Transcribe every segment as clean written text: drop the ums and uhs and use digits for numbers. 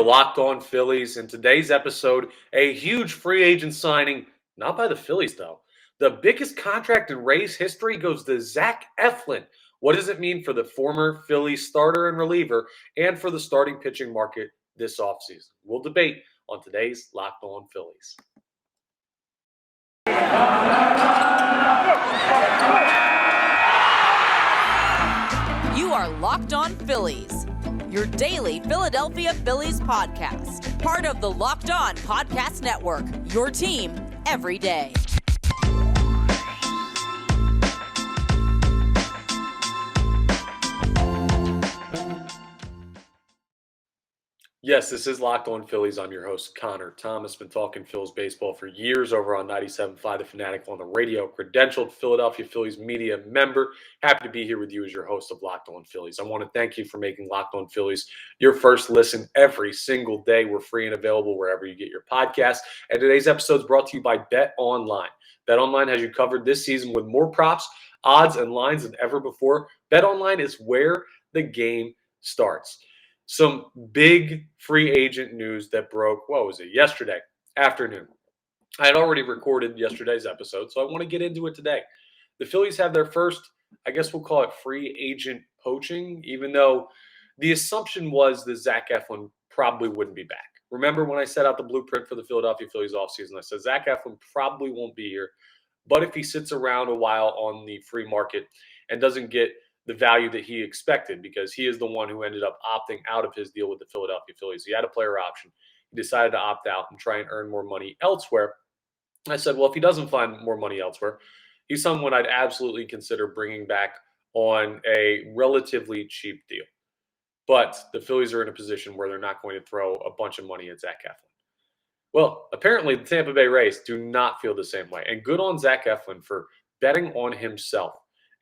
Locked On Phillies. In today's episode, a huge free agent signing, not by the Phillies though. The biggest contract in Rays history goes to Zach Eflin. What does it mean for the former Phillies starter and reliever and for the starting pitching market this offseason? We'll debate on today's Locked On Phillies. You are Locked On Phillies, your daily Philadelphia Phillies podcast. Part of the Locked On Podcast Network, your team every day. Yes, this is Locked On Phillies. I'm your host, Connor Thomas. Been talking Phillies baseball for years over on 97.5 The Fanatic on the radio. Credentialed Philadelphia Phillies media member. Happy to be here with you as your host of Locked On Phillies. I want to thank you for making Locked On Phillies your first listen every single day. We're free and available wherever you get your podcasts. And today's episode is brought to you by Bet Online. Bet Online has you covered this season with more props, odds, and lines than ever before. Bet Online is where the game starts. Some big free agent news that broke, yesterday afternoon. I had already recorded yesterday's episode, so I want to get into it today. The Phillies have their first, I guess we'll call it free agent poaching, even though the assumption was that Zach Eflin probably wouldn't be back. Remember when I set out the blueprint for the Philadelphia Phillies offseason, I said Zach Eflin probably won't be here, but if he sits around a while on the free market and doesn't get the value that he expected, because he is the one who ended up opting out of his deal with the Philadelphia Phillies. He had a player option. He decided to opt out and try and earn more money elsewhere. I said, well, if he doesn't find more money elsewhere, he's someone I'd absolutely consider bringing back on a relatively cheap deal. But the Phillies are in a position where they're not going to throw a bunch of money at Zach Eflin. Well, apparently the Tampa Bay Rays do not feel the same way. And good on Zach Eflin for betting on himself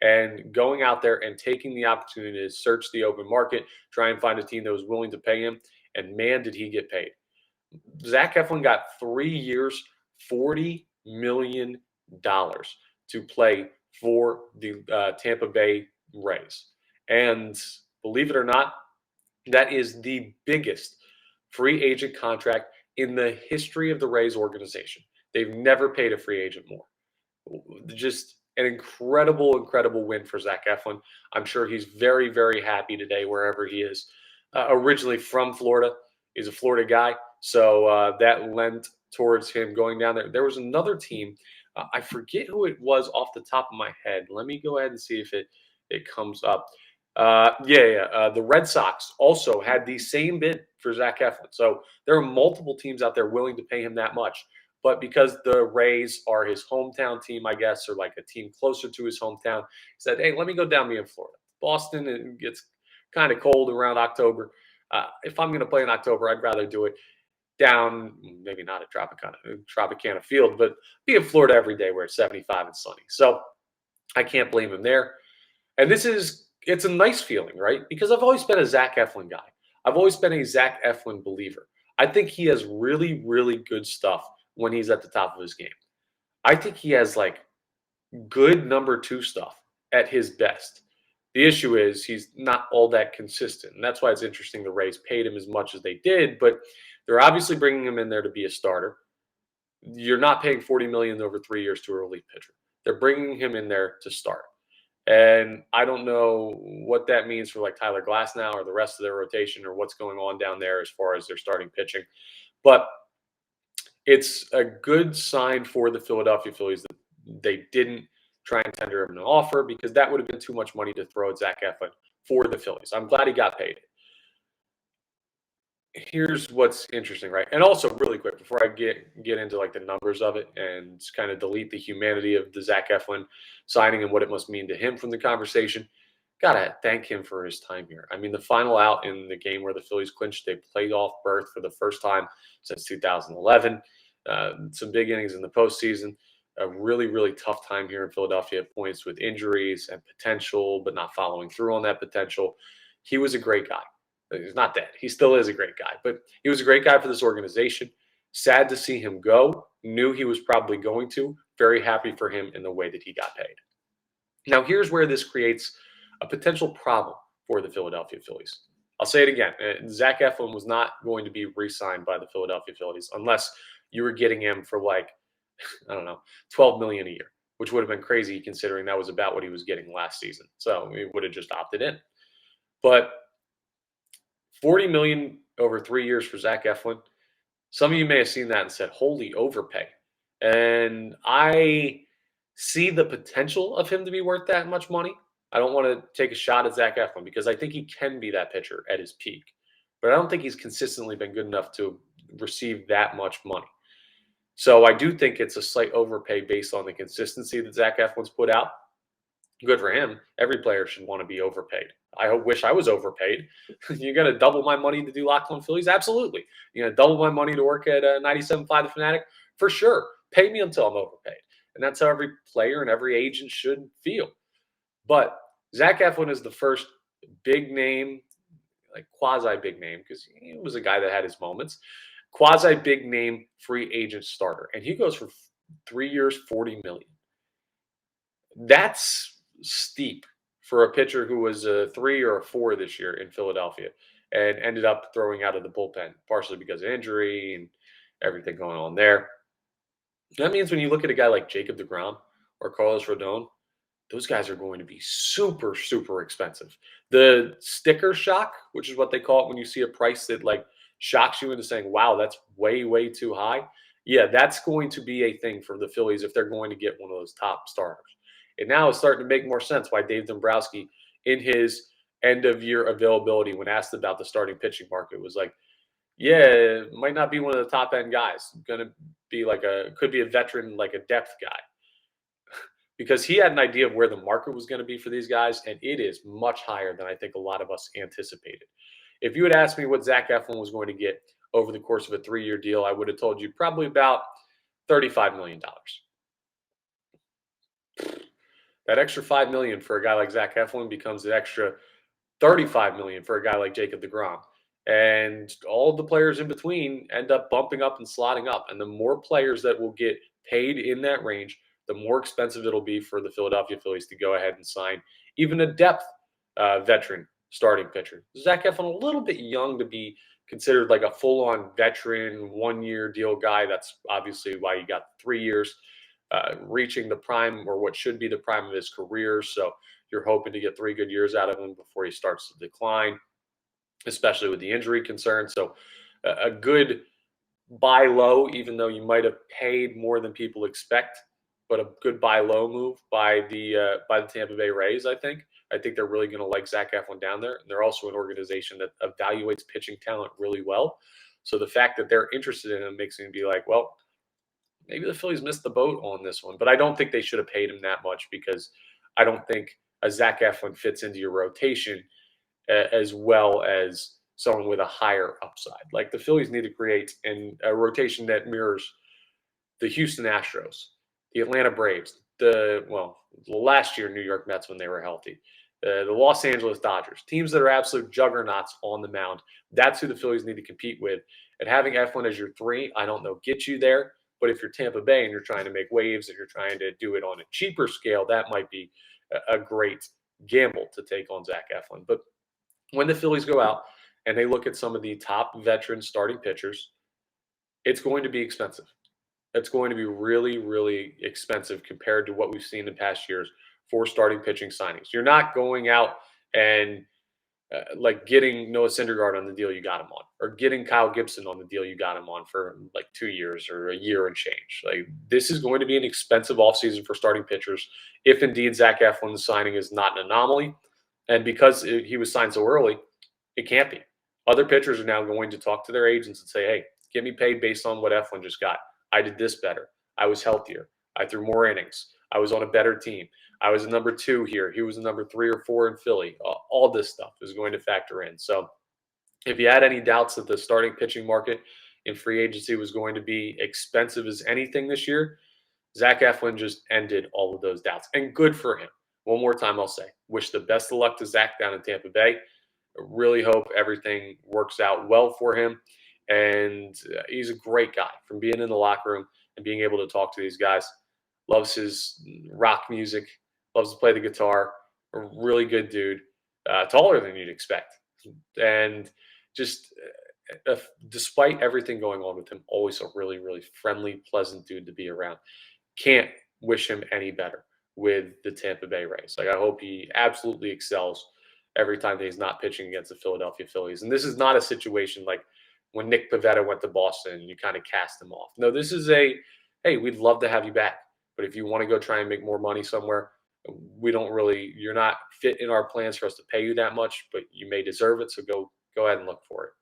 and going out there and taking the opportunity to search the open market, try and find a team that was willing to pay him. And man, did he get paid. Zach Eflin got 3 years, $40 million to play for the Tampa Bay Rays. And believe it or not, that is the biggest free agent contract in the history of the Rays organization. They've never paid a free agent more. Just an incredible win for Zach Eflin. I'm sure he's very, very happy today wherever he is. Originally from Florida. He's a Florida guy, so that lent towards him going down there. There was another team. I forget who it was off the top of my head. Let me go ahead and see if it comes up. The Red Sox also had the same bid for Zach Eflin. So there are multiple teams out there willing to pay him that much. But because the Rays are his hometown team, I guess, or like a team closer to his hometown, he said, hey, let me go down in Florida. Boston, it gets kind of cold around October. If I'm going to play in October, I'd rather do it down, maybe not at Tropicana Field, but be in Florida every day where it's 75 and sunny. So I can't blame him there. And it's a nice feeling, right? Because I've always been a Zach Eflin guy. I've always been a Zach Eflin believer. I think he has really, really good stuff when he's at the top of his game. I think he has like good number two stuff at his best. The issue is he's not all that consistent. And that's why it's interesting the Rays paid him as much as they did, but they're obviously bringing him in there to be a starter. You're not paying $40 million over 3 years to a relief pitcher. They're bringing him in there to start. And I don't know what that means for like Tyler Glasnow or the rest of their rotation or what's going on down there as far as their starting pitching. But it's a good sign for the Philadelphia Phillies that they didn't try and tender him an offer, because that would have been too much money to throw at Zach Eflin for the Phillies. I'm glad he got paid. Here's what's interesting, right? And also really quick, before I get into like the numbers of it and kind of delete the humanity of the Zach Eflin signing and what it must mean to him from the conversation, gotta thank him for his time here. I mean, the final out in the game where the Phillies clinched a playoff berth for the first time since 2011. Some big innings in the postseason. A really, really tough time here in Philadelphia at points with injuries and potential, but not following through on that potential. He was a great guy. He's not dead. He still is a great guy, but he was a great guy for this organization. Sad to see him go. Knew he was probably going to. Very happy for him in the way that he got paid. Now, here's where this creates a potential problem for the Philadelphia Phillies. I'll say it again. Zach Eflin was not going to be re-signed by the Philadelphia Phillies unless you were getting him for like, I don't know, $12 million a year, which would have been crazy considering that was about what he was getting last season. So he would have just opted in. But $40 million over 3 years for Zach Eflin. Some of you may have seen that and said, "Holy overpay." And I see the potential of him to be worth that much money. I don't want to take a shot at Zach Eflin because I think he can be that pitcher at his peak. But I don't think he's consistently been good enough to receive that much money. So I do think it's a slight overpay based on the consistency that Zach Eflin's put out. Good for him. Every player should want to be overpaid. Wish I was overpaid. You're going to double my money to do Locked On Phillies? Absolutely. You're going to double my money to work at 97.5 The Fanatic? For sure. Pay me until I'm overpaid. And that's how every player and every agent should feel. But Zach Eflin is the first big name, like quasi big name, because he was a guy that had his moments, quasi big name free agent starter. And he goes for 3 years, $40 million. That's steep for a pitcher who was a 3 or a 4 this year in Philadelphia and ended up throwing out of the bullpen, partially because of injury and everything going on there. That means when you look at a guy like Jacob deGrom or Carlos Rodon, those guys are going to be super, super expensive. The sticker shock, which is what they call it when you see a price that like shocks you into saying, wow, that's way, way too high. Yeah, that's going to be a thing for the Phillies if they're going to get one of those top starters. And now it's starting to make more sense why Dave Dombrowski, in his end of year availability, when asked about the starting pitching market, was like, yeah, it might not be one of the top end guys. Going to be like could be a veteran, like a depth guy. Because he had an idea of where the market was going to be for these guys, and it is much higher than I think a lot of us anticipated. If you had asked me what Zach Eflin was going to get over the course of a 3-year deal, I would have told you probably about $35 million. That extra $5 million for a guy like Zach Eflin becomes an extra $35 million for a guy like Jacob deGrom. And all the players in between end up bumping up and slotting up. And the more players that will get paid in that range, the more expensive it'll be for the Philadelphia Phillies to go ahead and sign even a depth veteran starting pitcher. Zach Eflin, a little bit young to be considered like a full-on veteran 1-year deal guy. That's obviously why he got 3 years, reaching the prime or what should be the prime of his career. So you're hoping to get 3 good years out of him before he starts to decline, especially with the injury concern. So a good buy low, even though you might have paid more than people expect, but a good buy low move by the Tampa Bay Rays, I think. I think they're really going to like Zach Eflin down there. And they're also an organization that evaluates pitching talent really well. So the fact that they're interested in him makes me be like, well, maybe the Phillies missed the boat on this one. But I don't think they should have paid him that much because I don't think a Zach Eflin fits into your rotation as well as someone with a higher upside. Like the Phillies need to create a rotation that mirrors the Houston Astros, the Atlanta Braves, the last year New York Mets when they were healthy, the Los Angeles Dodgers, teams that are absolute juggernauts on the mound. That's who the Phillies need to compete with. And having Eflin as your 3, I don't know, get you there. But if you're Tampa Bay and you're trying to make waves and you're trying to do it on a cheaper scale, that might be a great gamble to take on Zach Eflin. But when the Phillies go out and they look at some of the top veteran starting pitchers, it's going to be expensive. It's going to be really, really expensive compared to what we've seen in past years for starting pitching signings. You're not going out and like getting Noah Syndergaard on the deal you got him on, or getting Kyle Gibson on the deal you got him on for like 2 years or a year and change. Like this is going to be an expensive offseason for starting pitchers if indeed Zach Eflin's signing is not an anomaly. And because he was signed so early, it can't be. Other pitchers are now going to talk to their agents and say, hey, get me paid based on what Eflin just got. I did this better. I was healthier. I threw more innings. I was on a better team. I was a number 2 here. He was a number 3 or 4 in Philly. All this stuff is going to factor in. So if you had any doubts that the starting pitching market in free agency was going to be expensive as anything this year, Zach Eflin just ended all of those doubts. And good for him. One more time, I'll say, wish the best of luck to Zach down in Tampa Bay. Really hope everything works out well for him. And he's a great guy from being in the locker room and being able to talk to these guys. Loves his rock music, loves to play the guitar. A really good dude, taller than you'd expect. And just despite everything going on with him, always a really, really friendly, pleasant dude to be around. Can't wish him any better with the Tampa Bay Rays. Like, I hope he absolutely excels every time that he's not pitching against the Philadelphia Phillies. And this is not a situation like when Nick Pivetta went to Boston and you kind of cast him off. No, this is a, hey, we'd love to have you back. But if you want to go try and make more money somewhere, you're not fit in our plans for us to pay you that much, but you may deserve it. So go ahead and look for it.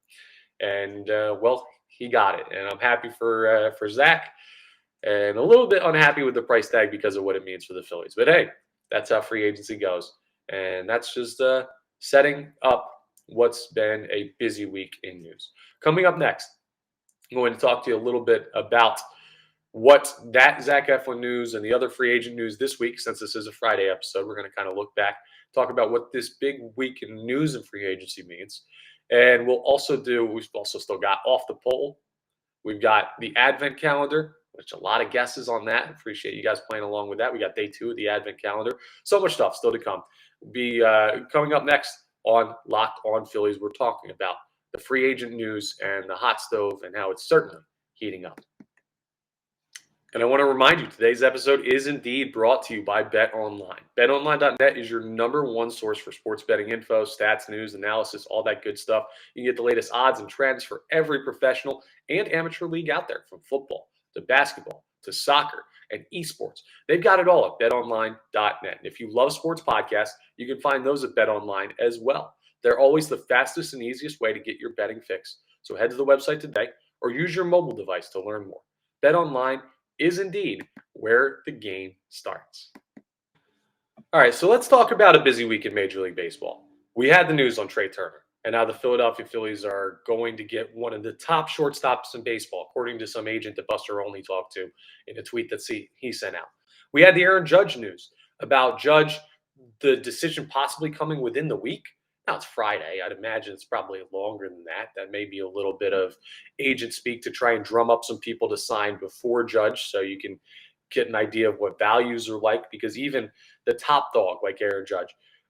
And well, he got it. And I'm happy for Zach, and a little bit unhappy with the price tag because of what it means for the Phillies. But hey, that's how free agency goes. And that's just setting up what's been a busy week in news. Coming up next, I'm going to talk to you a little bit about what that Zach Eflin news and the other free agent news this week, since this is a Friday episode. We're going to kind of look back, talk about what this big week in news and free agency means. And we've also still got off the poll. We've got the Advent Calendar, which a lot of guesses on that. Appreciate you guys playing along with that. We got day 2 of the Advent Calendar. So much stuff still to come. Be coming up next on Locked On Phillies. We're talking about the free agent news and the hot stove and how it's certainly heating up. And I want to remind you, today's episode is indeed brought to you by BetOnline. BetOnline.net is your number one source for sports betting info, stats, news, analysis, all that good stuff. You can get the latest odds and trends for every professional and amateur league out there, from football to basketball to soccer and esports. They've got it all at BetOnline.net. And if you love sports podcasts, you can find those at BetOnline as well. They're always the fastest and easiest way to get your betting fix. So head to the website today or use your mobile device to learn more. BetOnline is indeed where the game starts. All right, so let's talk about a busy week in Major League Baseball. We had the news on Trey Turner, and now the Philadelphia Phillies are going to get one of the top shortstops in baseball, according to some agent that Buster Olney talked to in a tweet that he sent out. We had the Aaron Judge news about Judge, the decision possibly coming within the week. Now it's Friday. I'd imagine it's probably longer than that. That may be a little bit of agent speak to try and drum up some people to sign before Judge, so you can get an idea of what values are like, because even the top dog like Aaron Judge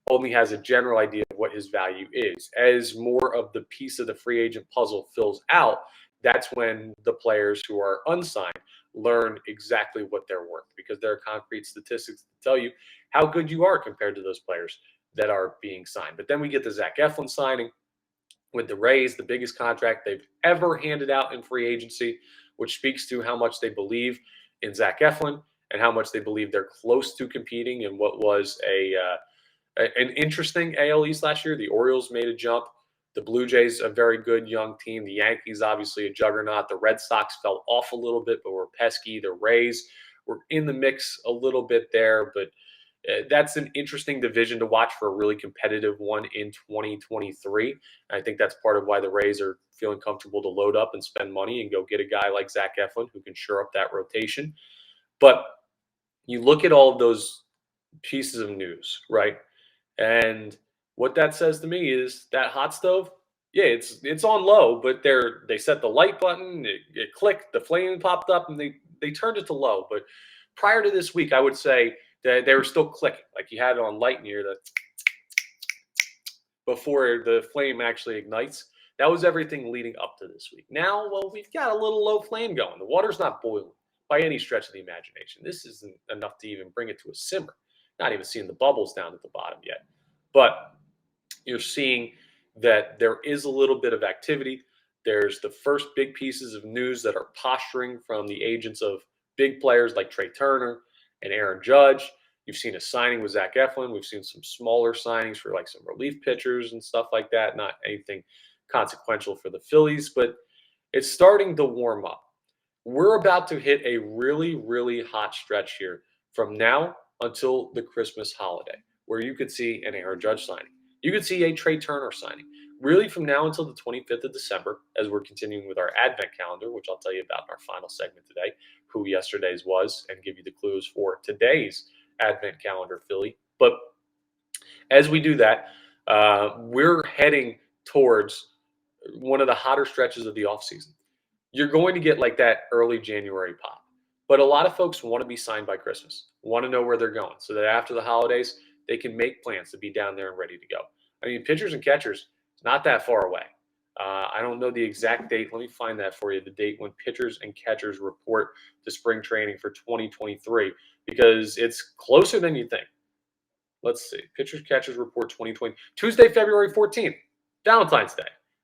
only has a general idea of what his value is. As more of the piece of the free agent puzzle fills out, that's when the players who are unsigned learn exactly what they're worth, because there are concrete statistics to tell you how good you are compared to those players that are being signed. But then we get the Zach Eflin signing with the Rays, the biggest contract they've ever handed out in free agency, which speaks to how much they believe in Zach Eflin and how much they believe they're close to competing in what was an interesting AL East last year. The Orioles made a jump. The Blue Jays, a very good young team. The Yankees, obviously a juggernaut. The Red Sox fell off a little bit, but were pesky. The Rays were in the mix a little bit there, but that's an interesting division to watch for a really competitive one in 2023. I think that's part of why the Rays are feeling comfortable to load up and spend money and go get a guy like Zach Eflin who can shore up that rotation. But you look at all of those pieces of news, right? And what that says to me is that hot stove, yeah, it's on low, but they set the light button, it clicked, the flame popped up, and they turned it to low. But prior to this week, I would say they were still clicking, like you had it on light near the before the flame actually ignites. That was everything leading up to this week. Now, well, we've got a little low flame going. The water's not boiling by any stretch of the imagination. This isn't enough to even bring it to a simmer. Not even seeing the bubbles down at the bottom yet. But you're seeing that there is a little bit of activity. There's the first big pieces of news that are posturing from the agents of big players like Trey Turner and Aaron Judge. You've seen a signing with Zach Eflin. We've seen some smaller signings for like some relief pitchers and stuff like that. Not anything consequential for the Phillies, but it's starting to warm up. We're about to hit a really, really hot stretch here from now until the Christmas holiday, where you could see an Aaron Judge signing. You could see a Trey Turner signing. Really from now until the 25th of December, as we're continuing with our Advent Calendar, which I'll tell you about in our final segment today, who yesterday's was, and give you the clues for today's Advent Calendar Philly. But as we do that, we're heading towards one of the hotter stretches of the offseason. You're going to get like that early January pop. But a lot of folks want to be signed by Christmas, want to know where they're going, so that after the holidays, they can make plans to be down there and ready to go. I mean, pitchers and catchers, Not that far away. I don't know the exact date. Let me find that for you. The date when pitchers and catchers report to spring training for 2023, because it's closer than you think. Let's see. Pitchers, catchers report 2020. Tuesday, February 14th, Valentine's Day,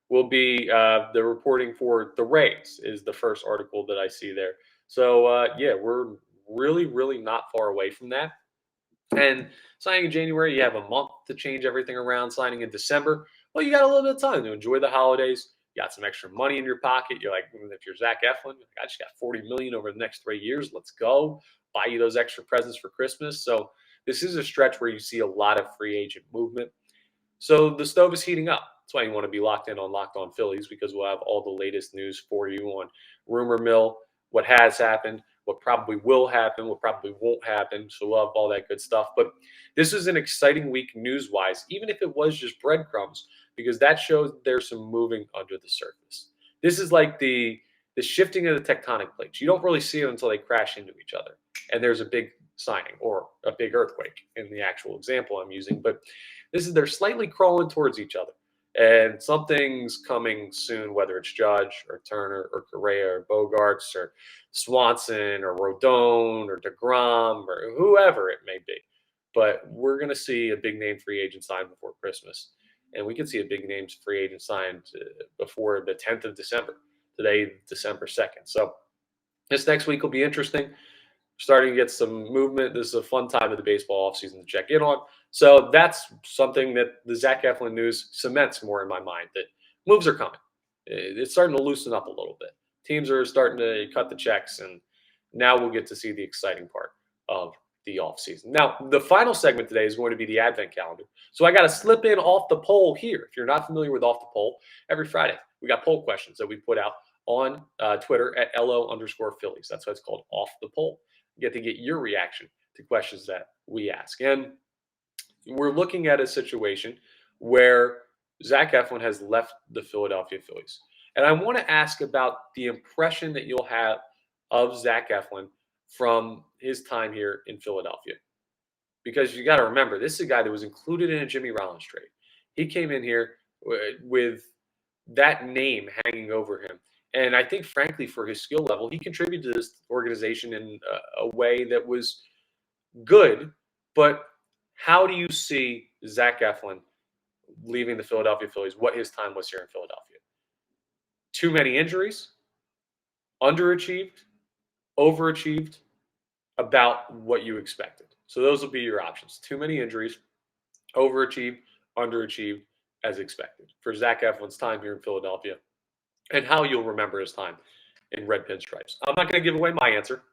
will be the reporting for the Rays is the first article that I see there. So, yeah, we're really, really not far away from that. And signing in January, you have a month to change everything around. Signing in December, well, you got a little bit of time to enjoy the holidays. You got some extra money in your pocket. You're like, if you're Zach Eflin, I just got 40 million over the next 3 years. Let's go buy you those extra presents for Christmas. So this is a stretch where you see a lot of free agent movement. So the stove is heating up. That's why you want to be locked in on Locked On Phillies, because we'll have all the latest news for you on rumor mill, what has happened, what probably will happen, what probably won't happen. So we'll have all that good stuff. But this is an exciting week news-wise, even if it was just breadcrumbs, because that shows there's some moving under the surface. This is like the shifting of the tectonic plates. You don't really see it until they crash into each other, and there's a big signing or a big earthquake in the actual example I'm using. But they're slightly crawling towards each other, and something's coming soon, whether it's Judge or Turner or Correa or Bogarts or Swanson or Rodon or DeGrom or whoever it may be. But we're going to see a big name free agent signed before Christmas, and we could see a big name free agent signed before the 10th of December. Today, December 2nd. So this next week will be interesting. Starting to get some movement. This is a fun time of the baseball offseason to check in on. So that's something that the Zach Eflin news cements more in my mind, that moves are coming. It's starting to loosen up a little bit. Teams are starting to cut the checks, and now we'll get to see the exciting part of the offseason. Now, the final segment today is going to be the Advent Calendar. So I got to slip in off the poll here. If you're not familiar with Off the Poll, every Friday we got poll questions that we put out on Twitter at LO_Phillies. That's why it's called Off the Poll. You get to get your reaction to questions that we ask. And we're looking at a situation where Zach Eflin has left the Philadelphia Phillies. And I want to ask about the impression that you'll have of Zach Eflin from his time here in Philadelphia. Because you got to remember, this is a guy that was included in a Jimmy Rollins trade. He came in here with that name hanging over him. And I think, frankly, for his skill level, he contributed to this organization in a way that was good. But how do you see Zach Eflin leaving the Philadelphia Phillies, what his time was here in Philadelphia? Too many injuries, underachieved, overachieved, about what you expected. So those will be your options. Too many injuries, overachieved, underachieved, as expected for Zach Eflin's time here in Philadelphia, and how you'll remember his time in red pinstripes. I'm not going to give away my answer.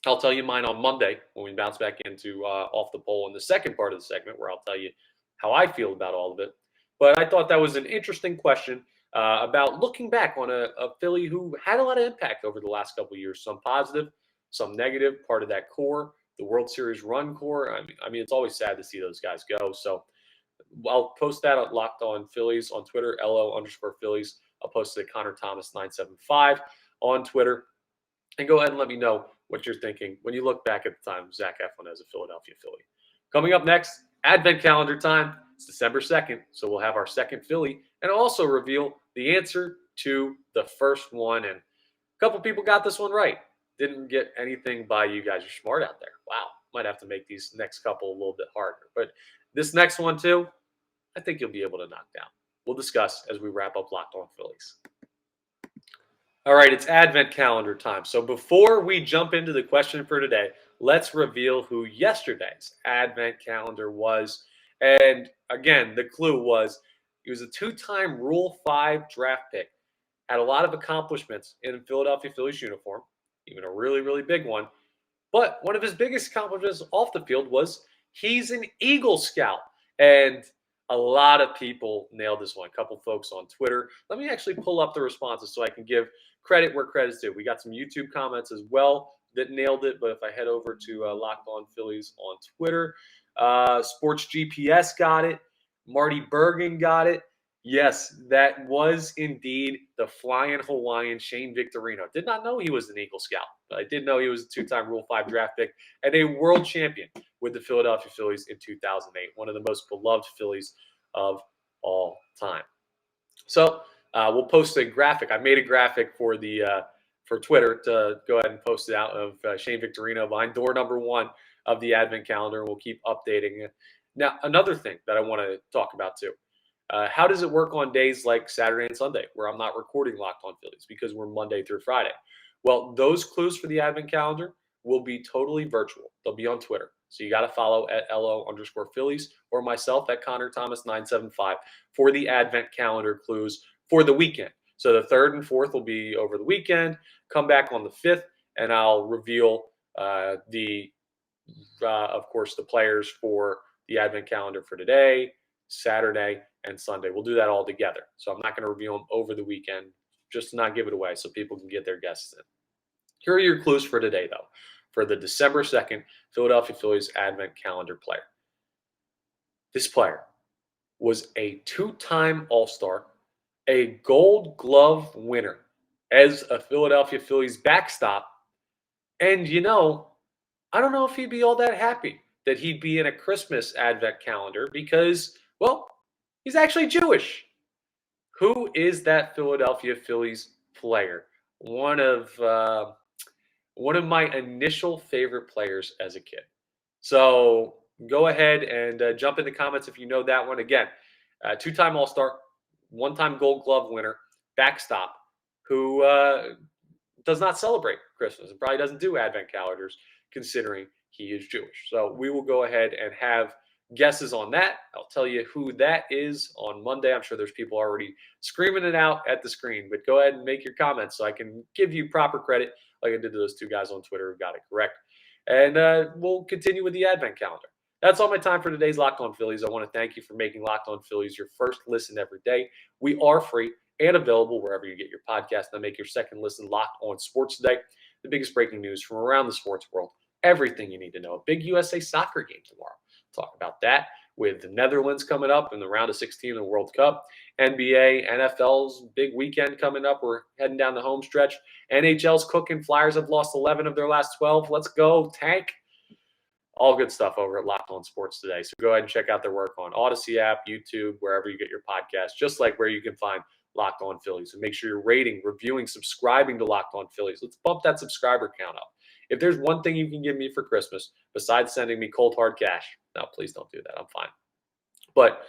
I'll tell you mine on Monday when we bounce back into Off the Poll in the second part of the segment, where I'll tell you how I feel about all of it. But I thought that was an interesting question about looking back on a Philly who had a lot of impact over the last couple of years, some positive, some negative, part of that core, the World Series run core. I mean, it's always sad to see those guys go. So I'll post that at Locked On Phillies on Twitter, LO_Phillies. I'll post it at Connor Thomas 975 on Twitter. And go ahead and let me know what you're thinking when you look back at the time of Zach Eflin as a Philadelphia Philly. Coming up next, Advent Calendar time. It's December 2nd, so we'll have our second Philly and also reveal the answer to the first one. And a couple people got this one right. Didn't get anything by you guys. You're smart out there. Wow. Might have to make these next couple a little bit harder. But this next one, too, I think you'll be able to knock down. We'll discuss as we wrap up Locked On Phillies. All right, it's Advent Calendar time. So before we jump into the question for today, let's reveal who yesterday's Advent Calendar was. And again, the clue was he was a two-time Rule 5 draft pick, had a lot of accomplishments in Philadelphia Phillies uniform, even a really, really big one. But one of his biggest accomplishments off the field was he's an Eagle Scout. And a lot of people nailed this one. A couple folks on Twitter. Let me actually pull up the responses so I can give credit where credit's due. We got some YouTube comments as well that nailed it. But if I head over to Locked On Phillies on Twitter, Sports GPS got it. Marty Bergen got it. Yes, that was indeed the flying Hawaiian Shane Victorino. Did not know he was an Eagle Scout, but I did know he was a two-time Rule 5 draft pick and a world champion with the Philadelphia Phillies in 2008, one of the most beloved Phillies of all time. So we'll post a graphic. I made a graphic for Twitter to go ahead and post it out of Shane Victorino behind door number 1 of the Advent Calendar. We'll keep updating it. Now, another thing that I want to talk about too. How does it work on days like Saturday and Sunday where I'm not recording Locked On Phillies because we're Monday through Friday? Well, those clues for the Advent Calendar will be totally virtual. They'll be on Twitter. So you got to follow at LO_Phillies or myself at Connor Thomas 975 for the Advent Calendar clues for the weekend. So the 3rd and 4th will be over the weekend. Come back on the 5th, and I'll reveal of course, the players for the Advent Calendar for today, Saturday, and Sunday. We'll do that all together. So I'm not going to reveal them over the weekend, just to not give it away so people can get their guesses in. Here are your clues for today, though, for the December 2nd Philadelphia Phillies Advent Calendar player. This player was a 2-time All-Star, a Gold Glove winner as a Philadelphia Phillies backstop, and I don't know if he'd be all that happy that he'd be in a Christmas Advent Calendar because, well, he's actually Jewish. Who is that Philadelphia Phillies player? One of my initial favorite players as a kid. So go ahead and jump in the comments if you know that one. Again, 2-time All-Star, 1-time Gold Glove winner, backstop, who does not celebrate Christmas and probably doesn't do Advent calendars considering he is Jewish. So we will go ahead and have guesses on that. I'll tell you who that is on Monday. I'm sure there's people already screaming it out at the screen, but go ahead and make your comments so I can give you proper credit like I did to those 2 guys on Twitter who got it correct. And we'll continue with the Advent calendar. That's all my time for today's Locked On Phillies. I want to thank you for making Locked On Phillies your first listen every day. We are free and available wherever you get your podcast. Now make your second listen Locked On Sports Today. The biggest breaking news from around the sports world. Everything you need to know. A big USA soccer game tomorrow. Talk about that with the Netherlands coming up in the round of 16 of the World Cup. NBA, NFL's big weekend coming up. We're heading down the home stretch. NHL's cooking. Flyers have lost 11 of their last 12. Let's go, Tank. All good stuff over at Locked On Sports Today. So go ahead and check out their work on Odyssey app, YouTube, wherever you get your podcast, just like where you can find Locked On Phillies. And make sure you're rating, reviewing, subscribing to Locked On Phillies. Let's bump that subscriber count up. If there's one thing you can give me for Christmas, besides sending me cold hard cash, no, please don't do that. I'm fine. But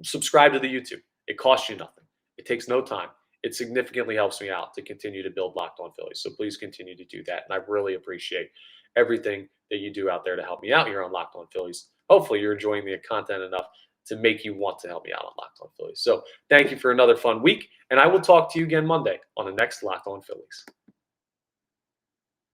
subscribe to the YouTube. It costs you nothing. It takes no time. It significantly helps me out to continue to build Locked On Phillies. So please continue to do that. And I really appreciate everything that you do out there to help me out here on Locked On Phillies. Hopefully you're enjoying the content enough to make you want to help me out on Locked On Phillies. So thank you for another fun week. And I will talk to you again Monday on the next Locked On Phillies.